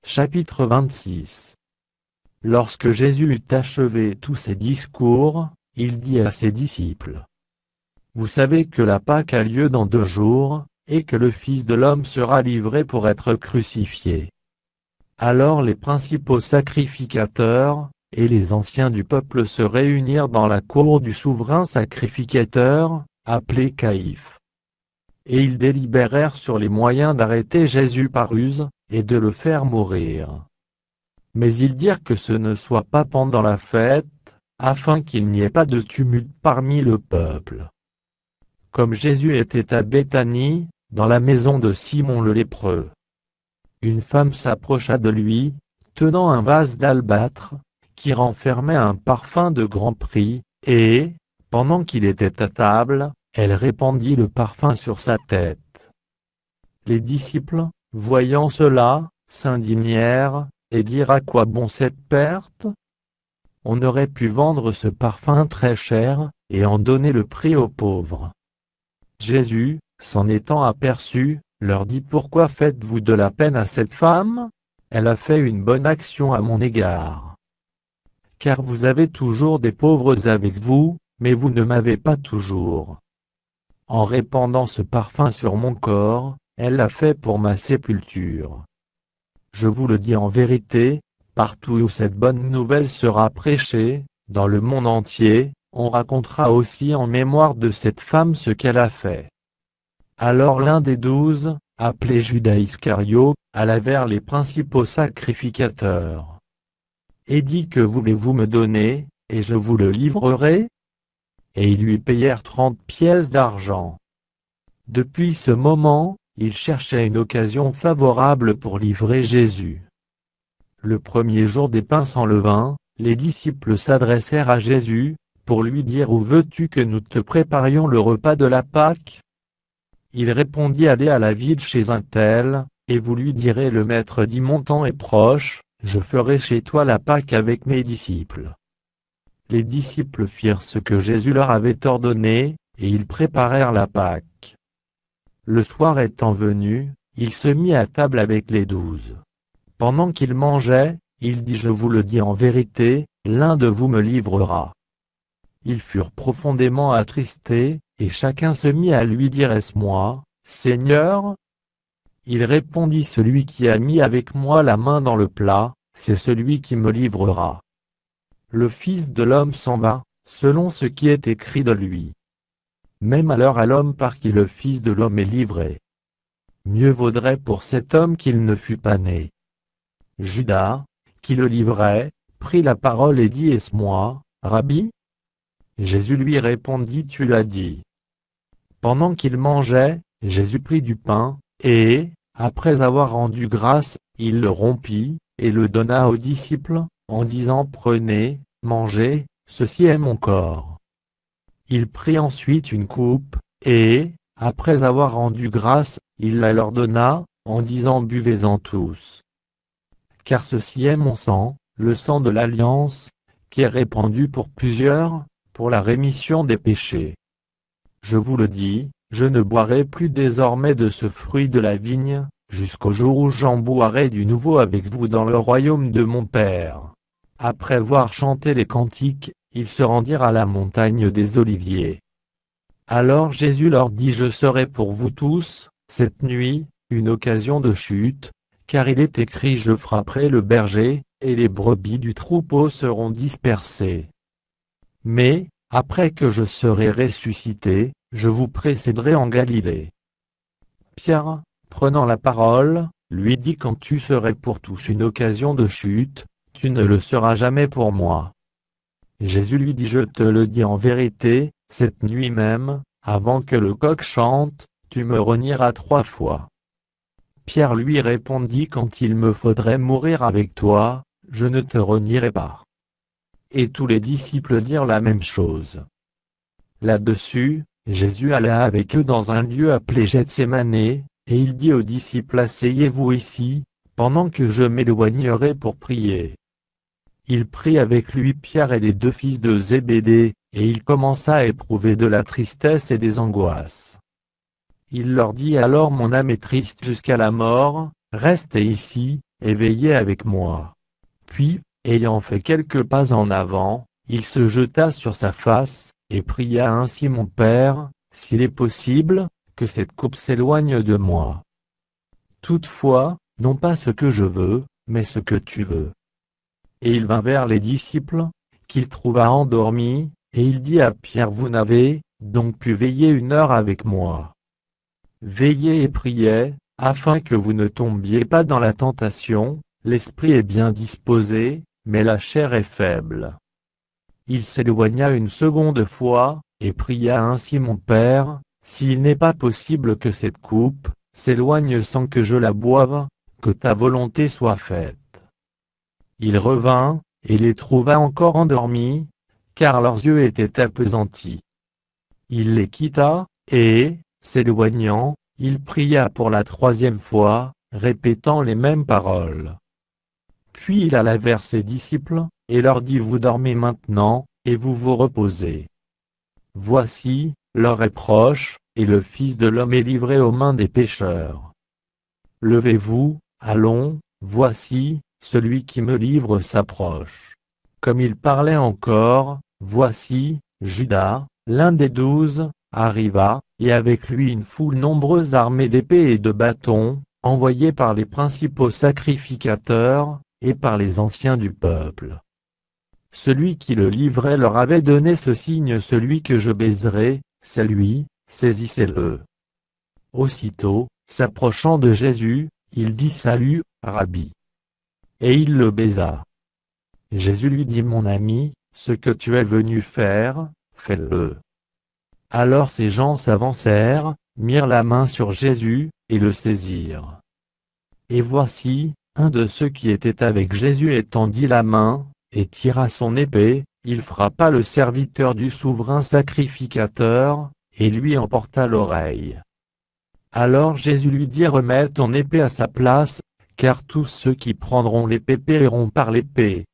Chapitre 26. Lorsque Jésus eut achevé tous ses discours, il dit à ses disciples: Vous savez que la Pâque a lieu dans 2 jours, et que le Fils de l'homme sera livré pour être crucifié. Alors les principaux sacrificateurs, et les anciens du peuple se réunirent dans la cour du souverain sacrificateur, appelé Caïphe. Et ils délibérèrent sur les moyens d'arrêter Jésus par ruse, et de le faire mourir. Mais ils dirent que ce ne soit pas pendant la fête, afin qu'il n'y ait pas de tumulte parmi le peuple. Comme Jésus était à Béthanie, dans la maison de Simon le lépreux, une femme s'approcha de lui, tenant un vase d'albâtre, qui renfermait un parfum de grand prix, et, pendant qu'il était à table, elle répandit le parfum sur sa tête. Les disciples, voyant cela, s'indignèrent, et dirent: À quoi bon cette perte? On aurait pu vendre ce parfum très cher, et en donner le prix aux pauvres. Jésus, s'en étant aperçu, leur dit: Pourquoi faites-vous de la peine à cette femme? Elle a fait une bonne action à mon égard. Car vous avez toujours des pauvres avec vous, mais vous ne m'avez pas toujours. En répandant ce parfum sur mon corps, elle l'a fait pour ma sépulture. Je vous le dis en vérité, partout où cette bonne nouvelle sera prêchée, dans le monde entier, on racontera aussi en mémoire de cette femme ce qu'elle a fait. Alors l'un des 12, appelé Judas Iscariote, alla vers les principaux sacrificateurs, et dit: Que voulez-vous me donner, et je vous le livrerai? Et ils lui payèrent 30 pièces d'argent. Depuis ce moment, il cherchait une occasion favorable pour livrer Jésus. Le premier jour des pains sans levain, les disciples s'adressèrent à Jésus, pour lui dire: Où veux-tu que nous te préparions le repas de la Pâque? Il répondit: Allez à la ville chez un tel, et vous lui direz: Le maître dit: Mon temps est proche, je ferai chez toi la Pâque avec mes disciples. Les disciples firent ce que Jésus leur avait ordonné, et ils préparèrent la Pâque. Le soir étant venu, il se mit à table avec les 12. Pendant qu'il mangeait, il dit: Je vous le dis en vérité, l'un de vous me livrera. Ils furent profondément attristés, et chacun se mit à lui dire: Est-ce moi, Seigneur? Il répondit: Celui qui a mis avec moi la main dans le plat, c'est celui qui me livrera. Le Fils de l'homme s'en va, selon ce qui est écrit de lui. Mais malheur à l'homme par qui le Fils de l'homme est livré. Mieux vaudrait pour cet homme qu'il ne fût pas né. Judas, qui le livrait, prit la parole et dit: Est-ce moi, Rabbi? Jésus lui répondit: Tu l'as dit. Pendant qu'il mangeait, Jésus prit du pain, et, après avoir rendu grâce, il le rompit, et le donna aux disciples, en disant: Prenez, mangez, ceci est mon corps. Il prit ensuite une coupe, et, après avoir rendu grâce, il la leur donna, en disant: Buvez-en tous. Car ceci est mon sang, le sang de l'alliance, qui est répandu pour plusieurs, pour la rémission des péchés. Je vous le dis, je ne boirai plus désormais de ce fruit de la vigne, jusqu'au jour où j'en boirai du nouveau avec vous dans le royaume de mon Père. Après avoir chanté les cantiques, ils se rendirent à la montagne des Oliviers. Alors Jésus leur dit: Je serai pour vous tous, cette nuit, une occasion de chute, car il est écrit: Je frapperai le berger, et les brebis du troupeau seront dispersées. Mais, après que je serai ressuscité, je vous précéderai en Galilée. Pierre, prenant la parole, lui dit: Quand tu serais pour tous une occasion de chute, tu ne le seras jamais pour moi. Jésus lui dit: Je te le dis en vérité, cette nuit même, avant que le coq chante, tu me renieras 3 fois. Pierre lui répondit: Quand il me faudrait mourir avec toi, je ne te renierai pas. Et tous les disciples dirent la même chose. Là-dessus, Jésus alla avec eux dans un lieu appelé Gethsémane, et il dit aux disciples: Asseyez-vous ici, pendant que je m'éloignerai pour prier. Il prit avec lui Pierre et les 2 fils de Zébédée, et il commença à éprouver de la tristesse et des angoisses. Il leur dit alors: Mon âme est triste jusqu'à la mort, restez ici, et veillez avec moi. » Puis, ayant fait quelques pas en avant, il se jeta sur sa face, et pria ainsi: « Mon Père, s'il est possible, que cette coupe s'éloigne de moi. Toutefois, non pas ce que je veux, mais ce que tu veux. » Et il vint vers les disciples, qu'il trouva endormis, et il dit à Pierre: « Vous n'avez donc pu veiller 1 heure avec moi. Veillez et priez, afin que vous ne tombiez pas dans la tentation. L'esprit est bien disposé, mais la chair est faible. » Il s'éloigna une seconde fois, et pria ainsi: « Mon Père, s'il n'est pas possible que cette coupe s'éloigne sans que je la boive, que ta volonté soit faite. » Il revint, et les trouva encore endormis, car leurs yeux étaient appesantis. Il les quitta, et, s'éloignant, il pria pour la 3e fois, répétant les mêmes paroles. Puis il alla vers ses disciples, et leur dit: « Vous dormez maintenant, et vous vous reposez. Voici, l'heure est proche, et le Fils de l'homme est livré aux mains des pécheurs. Levez-vous, allons, voici, celui qui me livre s'approche. » Comme il parlait encore, voici, Judas, l'un des 12, arriva, et avec lui une foule nombreuse armée d'épées et de bâtons, envoyés par les principaux sacrificateurs, et par les anciens du peuple. Celui qui le livrait leur avait donné ce signe: « Celui que je baiserai, c'est lui, saisissez-le. » Aussitôt, s'approchant de Jésus, il dit: « Salut, Rabbi. » Et il le baisa. Jésus lui dit: « Mon ami, ce que tu es venu faire, fais-le. » Alors ces gens s'avancèrent, mirent la main sur Jésus, et le saisirent. Et voici, un de ceux qui étaient avec Jésus étendit la main, et tira son épée, il frappa le serviteur du souverain sacrificateur, et lui emporta l'oreille. Alors Jésus lui dit: « Remets ton épée à sa place, car tous ceux qui prendront l'épée périront par l'épée.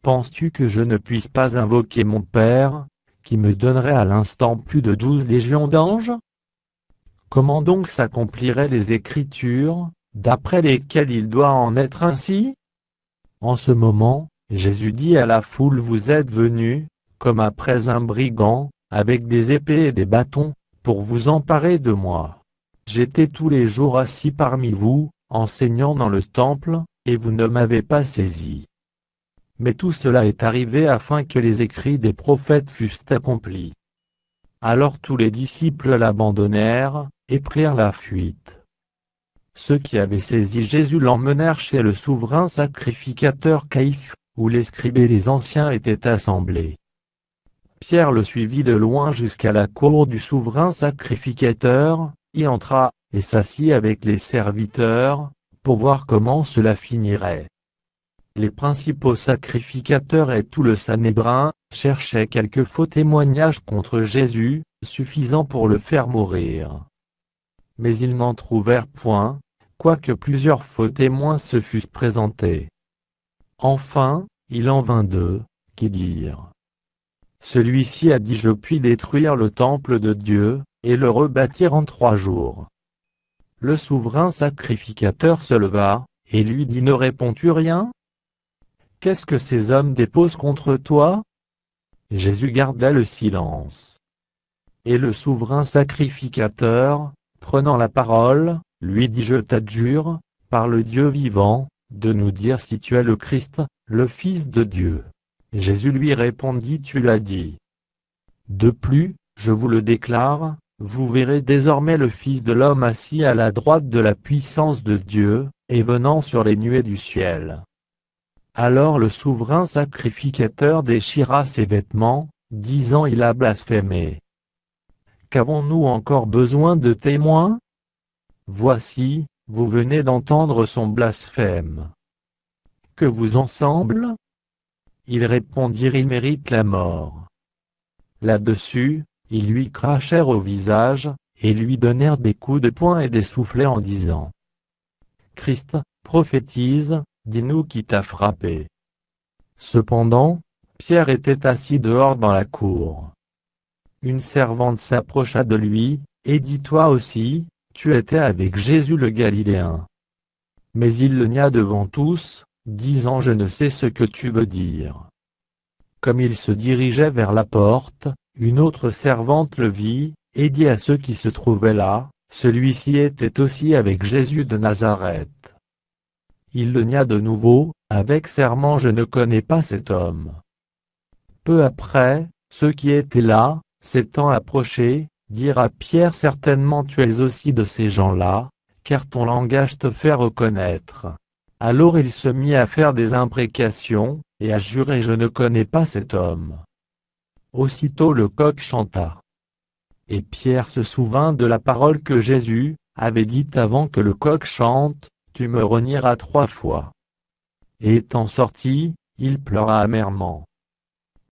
Penses-tu que je ne puisse pas invoquer mon Père, qui me donnerait à l'instant plus de 12 légions d'anges? Comment donc s'accompliraient les Écritures, d'après lesquelles il doit en être ainsi ?» En ce moment, Jésus dit à la foule: « Vous êtes venus, comme après un brigand, avec des épées et des bâtons, pour vous emparer de moi. J'étais tous les jours assis parmi vous, enseignant dans le temple, et vous ne m'avez pas saisi. Mais tout cela est arrivé afin que les écrits des prophètes fussent accomplis. » Alors tous les disciples l'abandonnèrent, et prirent la fuite. Ceux qui avaient saisi Jésus l'emmenèrent chez le souverain sacrificateur Caïphe, où les scribes et les anciens étaient assemblés. Pierre le suivit de loin jusqu'à la cour du souverain sacrificateur, y entra, et s'assit avec les serviteurs, pour voir comment cela finirait. Les principaux sacrificateurs et tout le Sanhédrin cherchaient quelque faux témoignage contre Jésus, suffisant pour le faire mourir. Mais ils n'en trouvèrent point, quoique plusieurs faux témoins se fussent présentés. Enfin, il en vint 2, qui dirent: « Celui-ci a dit: Je puis détruire le temple de Dieu, et le rebâtir en 3 jours. » Le souverain sacrificateur se leva, et lui dit: « Ne réponds-tu rien? Qu'est-ce que ces hommes déposent contre toi ?» Jésus garda le silence. Et le souverain sacrificateur, prenant la parole, lui dit: « Je t'adjure, par le Dieu vivant, de nous dire si tu es le Christ, le Fils de Dieu. » Jésus lui répondit: « Tu l'as dit. De plus, je vous le déclare, vous verrez désormais le Fils de l'homme assis à la droite de la puissance de Dieu, et venant sur les nuées du ciel. » Alors le souverain sacrificateur déchira ses vêtements, disant: « Il a blasphémé. Qu'avons-nous encore besoin de témoins? Voici, vous venez d'entendre son blasphème. Que vous en semble ?» Ils répondirent: « Il mérite la mort. » Là-dessus, ils lui crachèrent au visage, et lui donnèrent des coups de poing et des soufflets en disant: « Christ, prophétise, dis-nous qui t'a frappé. » Cependant, Pierre était assis dehors dans la cour. Une servante s'approcha de lui, et dit: « Toi aussi, tu étais avec Jésus le Galiléen. » Mais il le nia devant tous, disant: Je ne sais ce que tu veux dire. Comme il se dirigeait vers la porte, une autre servante le vit, et dit à ceux qui se trouvaient là: Celui-ci était aussi avec Jésus de Nazareth. Il le nia de nouveau, avec serment: Je ne connais pas cet homme. Peu après, ceux qui étaient là, s'étant approchés, dirent à Pierre: Certainement tu es aussi de ces gens-là, car ton langage te fait reconnaître. Alors il se mit à faire des imprécations, et à jurer: Je ne connais pas cet homme. Aussitôt le coq chanta. Et Pierre se souvint de la parole que Jésus avait dite avant que le coq chante: Tu me renieras 3 fois. Et étant sorti, il pleura amèrement.